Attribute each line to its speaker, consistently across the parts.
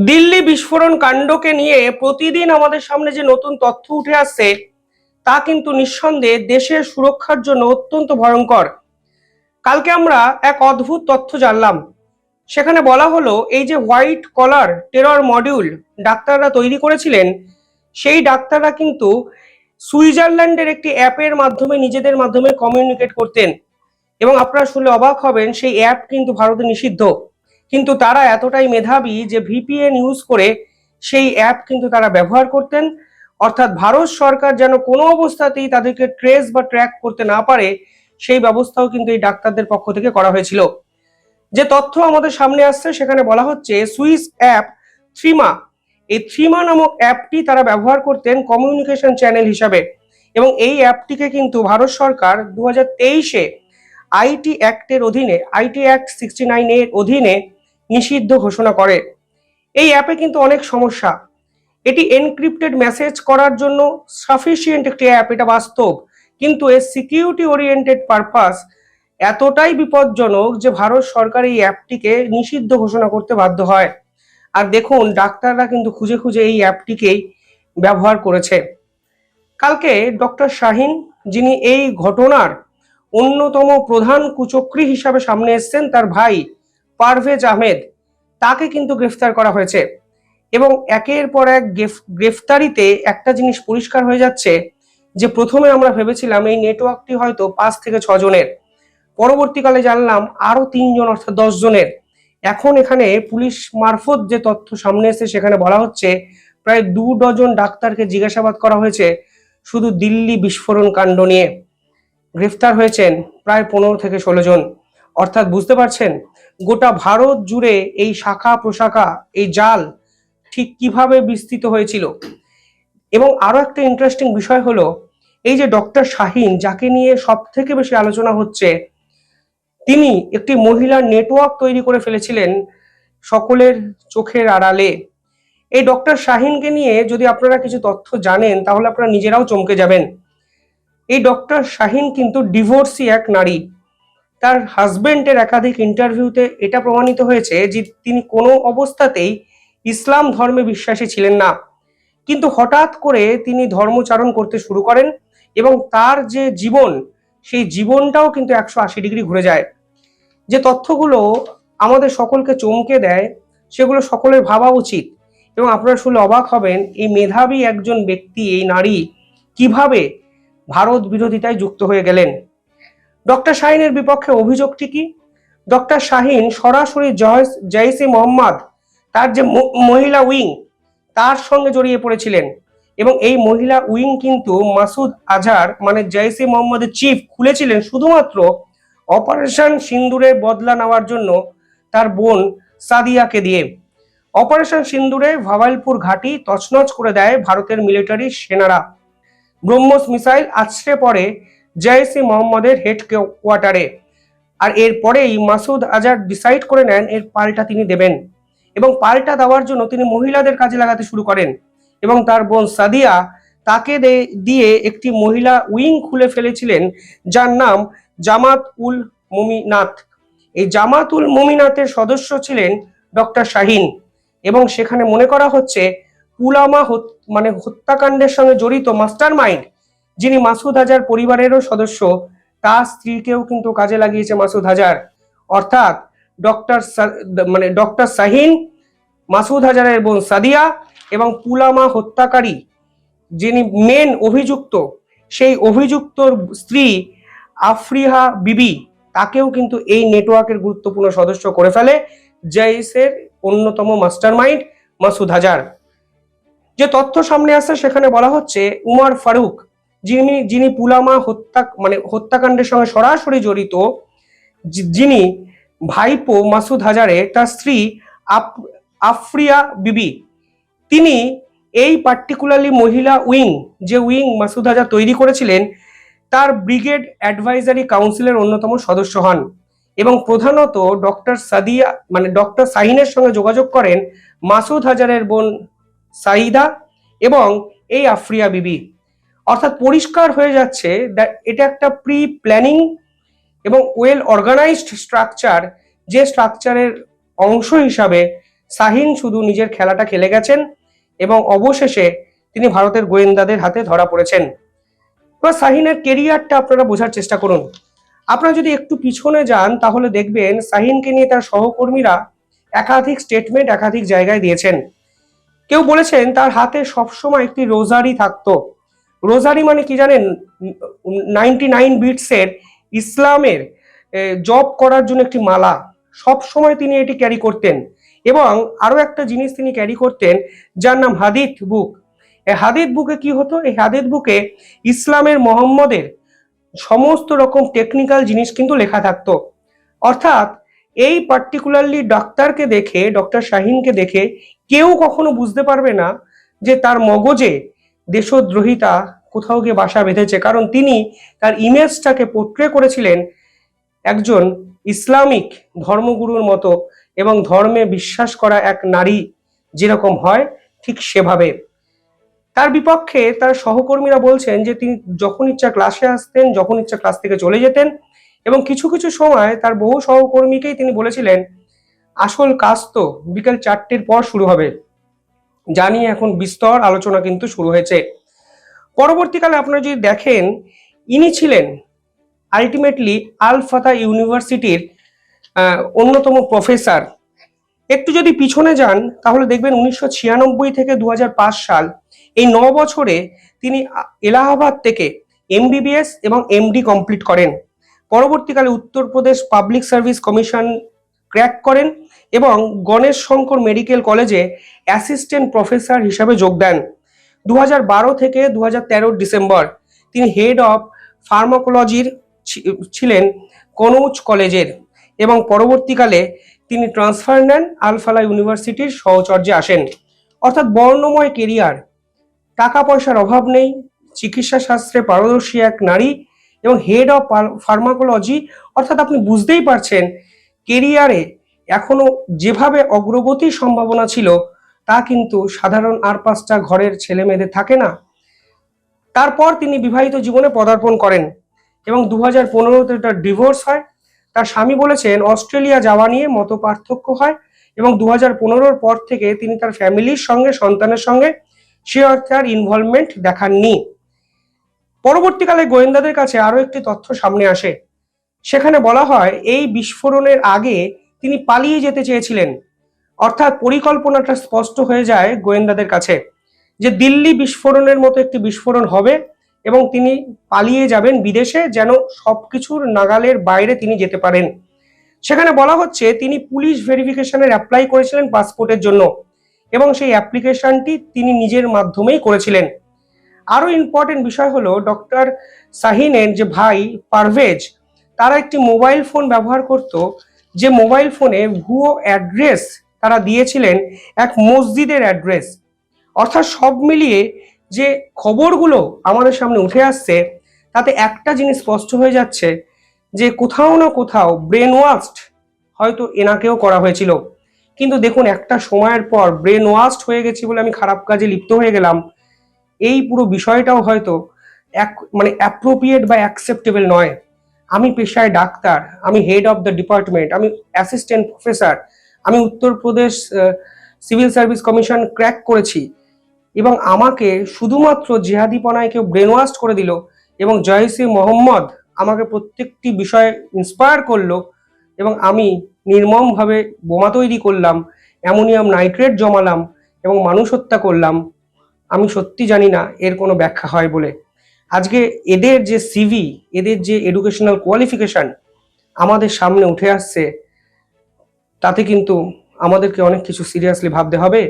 Speaker 1: দিল্লি বিস্ফোরণ কাণ্ডকে নিয়ে প্রতিদিন আমাদের সামনে যে নতুন তথ্য উঠে আসছে তা কিন্তু নিঃসন্দেহে দেশের সুরক্ষার জন্য অত্যন্ত ভয়ঙ্কর। কালকে আমরা এক অদ্ভুত তথ্য জানলাম। সেখানে বলা হলো এই যে হোয়াইট কলার টেরর মডিউল ডাক্তাররা তৈরি করেছিলেন, সেই ডাক্তাররা কিন্তু সুইজারল্যান্ডের একটি অ্যাপের মাধ্যমে নিজেদের মাধ্যমে কমিউনিকেট করতেন। এবং আপনারা শুনলে অবাক হবেন, সেই অ্যাপ কিন্তু ভারতে নিষিদ্ধ, কিন্তু তারা এতটাই মেধাবী যে ভিপিএন ইউজ করে সেই অ্যাপ কিন্তু তারা ব্যবহার করতেন। অর্থাৎ ভারত সরকার যেন কোনো অবস্থাতেই তাদেরকে ট্রেস বা ট্র্যাক করতে না পারে, সেই ব্যবস্থাও কিন্তু এই ডাক্তারদের পক্ষ থেকে করা হয়েছিল। যে তথ্য আমাদের সামনে আসছে সেখানে বলা হচ্ছে সুইস অ্যাপ থ্রিমা, এই থ্রিমা নামক অ্যাপটি তারা ব্যবহার করতেন কমিউনিকেশন চ্যানেল হিসাবে। এবং এই অ্যাপটিকে কিন্তু ভারত সরকার 2023-এ আইটি অ্যাক্টের অধীনে, আইটি অ্যাক্ট 69 এর অধীনে নিষিদ্ধ ঘোষণা করে। এই অ্যাপে কিন্তু অনেক সমস্যা। এটি এনক্রিপ্টেড মেসেজ করার জন্য সাফিসিয়েন্ট একটি অ্যাপ, এটা বাস্তব, কিন্তু এর সিকিউরিটি ওরিয়েন্টেড পারপাস এতটাই বিপজ্জনক যে ভারত সরকার এই অ্যাপটিকে নিষিদ্ধ ঘোষণা করতে বাধ্য হয়। আর দেখুন, ডাক্তাররা কিন্তু খুঁজে খুঁজে এই অ্যাপটিকেই ব্যবহার করেছে। কালকে ডক্টর শাহিন, যিনি এই ঘটনার অন্যতম প্রধান কুচক্রী হিসাবে সামনে এসেছেন, তার ভাই পারভেজ আহমেদ, তাকে কিন্তু গ্রেফতার করা হয়েছে। এবং একের পর এক গ্রেফতারিতে একটা জিনিস পরিষ্কার হয়ে যাচ্ছে যে প্রথমে আমরা ভেবেছিলাম এই নেটওয়ার্কটি হয়তো 5 থেকে 6 জনের, পরবর্তীকালে জানলাম আরো 3 জন, অর্থাৎ 10 জনের। এখন এখানে পুলিশ মারফত যে তথ্য সামনে এসেছে সেখানে বলা হচ্ছে প্রায় 2 ডজন ডাক্তারকে জিজ্ঞাসাবাদ করা হয়েছে শুধু দিল্লি বিস্ফোরণ কাণ্ড নিয়ে। গ্রেফতার হয়েছেন প্রায় 15 থেকে 16 জন। অর্থাৎ বুঝতে পারছেন গোটা ভারত জুড়ে এই শাখা প্রশাখা, এই জাল ঠিক কিভাবে বিস্তৃত হয়েছিল। এবং আরো একটা ইন্টারেস্টিং বিষয় হলো এই যে ডক্টর শাহিন, যাকে নিয়ে সব থেকে বেশি আলোচনা হচ্ছে, তিনি একটি মহিলার নেটওয়ার্ক তৈরি করে ফেলেছিলেন সকলের চোখের আড়ালে। এই ডক্টর শাহিনকে নিয়ে যদি আপনারা কিছু তথ্য জানেন তাহলে আপনারা নিজেরাও চমকে যাবেন। এই ডক্টর শাহিন কিন্তু ডিভোর্সি এক নারী। তার হাজবেন্ডের একাধিক ইন্টারভিউতে এটা প্রমাণিত হয়েছে যে তিনি কোনো অবস্থাতেই ইসলাম ধর্মে বিশ্বাসী ছিলেন না, কিন্তু হঠাৎ করে তিনি ধর্মচারণ করতে শুরু করেন এবং তার যে জীবন, সেই জীবনটাও কিন্তু 180 ডিগ্রি ঘুরে যায়। যে তথ্যগুলো আমাদের সকলকে চমকে দেয় সেগুলো সকলের ভাবা উচিত। এবং আপনারা শুনলে অবাক হবেন, এই মেধাবী একজন ব্যক্তি, এই নারী কিভাবে ভারত বিরোধিতায় যুক্ত হয়ে গেলেন। ডক্টর শাহিনের বিপক্ষে অভিযোগটি কি? ডক্টর শাহিন সরাসরি জৈশ-ই মোহাম্মদ, তার যে মহিলা উইং, তার সঙ্গে জড়িয়ে পড়েছিলেন। এবং এই মহিলা উইং কিন্তু মাসুদ আজহার মানে জৈশ-ই মোহাম্মদের চিফ খুলেছিলেন শুধুমাত্র অপারেশন সিন্দুরে বদলা নেওয়ার জন্য তার বোন সাদিয়াকে দিয়ে। অপারেশন সিন্দুরে ভাওয়ালপুর ঘাঁটি তছনছ করে দেয় ভারতের মিলিটারি সেনারা। ব্রহ্মস মিসাইল আছড়ে পড়ে জৈশ-ই মোহাম্মদের হেড কোয়ার্টারে। আর এরপরেই মাসুদ আজহার ডিসাইড করে নেন এর পাল্টা তিনি দেবেন, এবং পাল্টা দেওয়ার জন্য তিনি মহিলাদের কাজে লাগাতে শুরু করেন। এবং তার বোন সাদিয়া, তাকে দিয়ে একটি মহিলা উইং খুলে ফেলেছিলেন যার নাম জামাত উল মুমিনাত। এই জামাত উল মুমিনাতের সদস্য ছিলেন ডক্টর শাহিন। এবং সেখানে মনে করা হচ্ছে পুলওয়ামা হত্যাকাণ্ডের সঙ্গে জড়িত মাস্টার মাইন্ড, যিনি মাসুদ আজহার পরিবারেরও সদস্য, তার স্ত্রীকেও কিন্তু কাজে লাগিয়েছে মাসুদ আজহার। অর্থাৎ ডক্টর শাহিন, মাসুদ আজহারের বোন সাদিয়া এবং পুলওয়ামা হত্যাকারী যিনি মেন অভিযুক্ত, সেই অভিযুক্তর স্ত্রী আফরিহা বিবি, তাকেও কিন্তু এই নেটওয়ার্কের গুরুত্বপূর্ণ সদস্য করে ফেলে জৈশের অন্যতম মাস্টার মাইন্ড মাসুদ আজহার। যে তথ্য সামনে আসছে সেখানে বলা হচ্ছে উমর ফারুক, যিনি পুলওয়ামা হত্যাকাণ্ডের সঙ্গে সরাসরি জড়িত, যিনি ভাইপো মাসুদ আজহারের, তার স্ত্রী আফরিয়া বিবি, তিনি এই পার্টিকুলারলি মহিলা উইং, যে উইং মাসুদ আজহার তৈরি করেছিলেন, তার ব্রিগেড অ্যাডভাইজারি কাউন্সিলের অন্যতম সদস্য হন। এবং প্রধানত ডক্টর শাহিনের সঙ্গে যোগাযোগ করেন মাসুদ আজহারের বোন সাইদা এবং এই আফরিয়া বিবি। অর্থাৎ পরিষ্কার হয়ে যাচ্ছে এটা একটা প্রি প্ল্যানিং এবং ওয়েল অর্গানাইজড স্ট্রাকচার, যে স্ট্রাকচারের অংশ হিসাবে শাহিন শুধু নিজের খেলাটা খেলে গেছেন এবং অবশেষে তিনি ভারতের গোয়েন্দাদের হাতে ধরা পড়েছেন। এবার শাহিনের কেরিয়ারটা আপনারা বোঝার চেষ্টা করুন। আপনারা যদি একটু পিছনে যান তাহলে দেখবেন শাহিনকে নিয়ে তার সহকর্মীরা একাধিক স্টেটমেন্ট একাধিক জায়গায় দিয়েছেন। কেউ বলেছেন তার হাতে সবসময় একটি রোজারি থাকতো। রোজারি মানে কি জানেন? 99 বিটসের ইসলামের জপ করার জন্য একটি মালা। সব সময় তিনি এটি ক্যারি করতেন। এবং আরো একটা জিনিস তিনি ক্যারি করতেন যার নাম হাদিস বুক। এই হাদিস বুকে কি হতো? এই হাদিস বুকে ইসলামের মোহাম্মদের সমস্ত রকম টেকনিক্যাল জিনিস কিন্তু লেখা থাকতো। অর্থাৎ এই পার্টিকুলারলি ডক্টর শাহিনকে দেখে কেউ কখনো বুঝতে পারবে না যে তার মগজে দেশদ্রোহিতা কোথাও গিয়ে বাসা বেঁধেছে, কারণ তিনি তার ইমেজটাকে পোট্রে করেছিলেন একজন ইসলামিক ধর্মগুরুর মতো এবং ধর্মে বিশ্বাস করা এক নারী যেরকম হয় ঠিক সেভাবে। তার বিপক্ষে তার সহকর্মীরা বলছেন যে তিনি যখন ইচ্ছা ক্লাসে আসতেন, যখন ইচ্ছা ক্লাস থেকে চলে যেতেন এবং কিছু কিছু সময় তার বহু সহকর্মীকেই তিনি বলেছিলেন আসল কাজ তো বিকেল 4টের পর শুরু হবে। জানি এখন বিস্তর আলোচনা কিন্তু শুরু হয়েছে। পরবর্তীকালে আপনারা যদি দেখেন, ইনি ছিলেন আলটিমেটলি আল ফাতা ইউনিভার্সিটির অন্যতম প্রফেসর। একটু যদি পিছনে যান তাহলে দেখবেন 1996 থেকে 2005 সাল, এই 9 বছরে তিনি এলাহাবাদ থেকে MBBS এবং MD কমপ্লিট করেন। পরবর্তীকালে Uttar Pradesh public service commission crack করেন এবং গণেশ শঙ্কর মেডিকেল কলেজে অ্যাসিস্ট্যান্ট প্রফেসর হিসাবে যোগ দেন। 2012 থেকে 2013 ডিসেম্বর তিনি হেড অফ ফার্মাকোলজির ছিলেন কনৌজ কলেজের এবং পরবর্তীকালে তিনি ট্রান্সফার নেন আলফালা ইউনিভার্সিটির সহচর্যে আসেন। অর্থাৎ বর্ণময় কেরিয়ার, টাকা পয়সার অভাব নেই, চিকিৎসা শাস্ত্রে পারদর্শী এক নারী এবং হেড অফ ফার্মাকোলজি। অর্থাৎ আপনি বুঝতেই পারছেন কেরিয়ারে এখনো যেভাবে অগ্রগতির সম্ভাবনা ছিল তা কিন্তু সাধারণ আর 5টা ঘরের ছেলে মেয়েদের থাকে না। তারপর তিনি বিবাহিত জীবনে পদার্পণ করেন এবং 2015-তে তার ডিভোর্স হয়। তার স্বামী বলেছেন অস্ট্রেলিয়া যাওয়া নিয়ে মত পার্থক্য হয় এবং 2015-র পর থেকে তিনি তার ফ্যামিলির সঙ্গে, সন্তানের সঙ্গে সে অর্থে আর ইনভলভমেন্ট দেখাননি। পরবর্তীকালে গোয়েন্দাদের কাছে আরো একটি তথ্য সামনে আসে। সেখানে বলা হয় এই বিস্ফোরণের আগে তিনি পালিয়ে যেতে চেয়েছিলেন। অর্থাৎ পরিকল্পনাটা স্পষ্ট হয়ে যায় গোয়েন্দাদের কাছে যে দিল্লি বিস্ফোরণের মতো একটি বিস্ফোরণ হবে এবং তিনি পালিয়ে যাবেন বিদেশে, যেন সবকিছুর নাগালের বাইরে তিনি যেতে পারেন। সেখানে বলা হচ্ছে তিনি পুলিশ ভেরিফিকেশনের অ্যাপ্লাই করেছিলেন পাসপোর্টের জন্য এবং সেই অ্যাপ্লিকেশনটি তিনি নিজের মাধ্যমেই করেছিলেন। আরো ইম্পর্টেন্ট বিষয় হলো ডক্টর শাহিনের যে ভাই পারভেজ, তারা একটি মোবাইল ফোন ব্যবহার করত, যে মোবাইল ফোনে ভুয়ো অ্যাড্রেস তারা দিয়েছিলেন এক মসজিদের অ্যাড্রেস। অর্থাৎ সব মিলিয়ে যে খবরগুলো আমাদের সামনে উঠে আসছে তাতে একটা জিনিস স্পষ্ট হয়ে যাচ্ছে যে কোথাও না কোথাও ব্রেন ওয়াশড হয়তো এনাকেও করা হয়েছিল। কিন্তু দেখুন, একটা সময়ের পর ব্রেন ওয়াশড হয়ে গেছি বলে আমি খারাপ কাজে লিপ্ত হয়ে গেলাম, এই পুরো বিষয়টাও হয়তো মানে অ্যাপ্রোপ্রিয়েট বা অ্যাকসেপ্টেবল নয়। আমি পেশায় ডাক্তার, আমি হেড অফ দ্য ডিপার্টমেন্ট, আমি অ্যাসিস্ট্যান্ট প্রফেসর, আমি Uttar Pradesh civil service commission crack করেছি এবং আমাকে শুধুমাত্র জেহাদিপনায় কেউ ব্রেন ওয়াশ করে দিল এবং জয়সি মোহাম্মদ আমাকে প্রত্যেকটি বিষয়ে ইন্সপায়ার করলো এবং আমি নির্মমভাবে বোমা তৈরি করলাম, অ্যামোনিয়াম নাইট্রেট জমালাম এবং মানুষ হত্যা করলাম। আমি সত্যি জানি না এর কোনো ব্যাখ্যা হয় বলে। আজকে এদের যে সিভি, এদের যে এডুকেশনাল কোয়ালিফিকেশন আমাদের সামনে উঠে আসছে, তাতে কিন্তু আমাদেরকে অনেক কিছু সিরিয়াসলি ভাবতে হবে।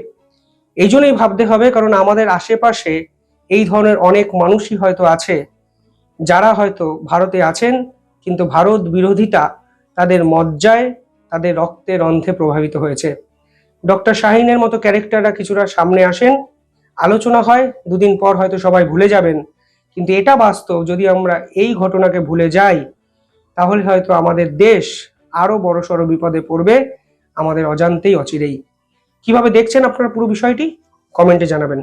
Speaker 1: এই জন্যই ভাবতে হবে কারণ আমাদের আশেপাশে এই ধরনের অনেক মানুষই হয়তো আছে যারা হয়তো ভারতে আছেন কিন্তু ভারত বিরোধিতা তাদের মজ্জায়, তাদের রক্তে রন্ধ্রে প্রভাবিত হয়েছে। ডক্টর শাহিনের মতো ক্যারেক্টাররা কিছুটা সামনে আসেন, আলোচনা হয়, দুদিন পর হয়তো সবাই ভুলে যাবেন, কিন্তু এটা বাস্তব যদি আমরা এই ঘটনাকে ভুলে যাই তাহলে হয়তো আমাদের দেশ আরো বড়সড় বিপদে পড়বে আমাদের অজান্তেই, অচিরেই। কিভাবে দেখছেন আপনারা পুরো বিষয়টি কমেন্টে জানাবেন।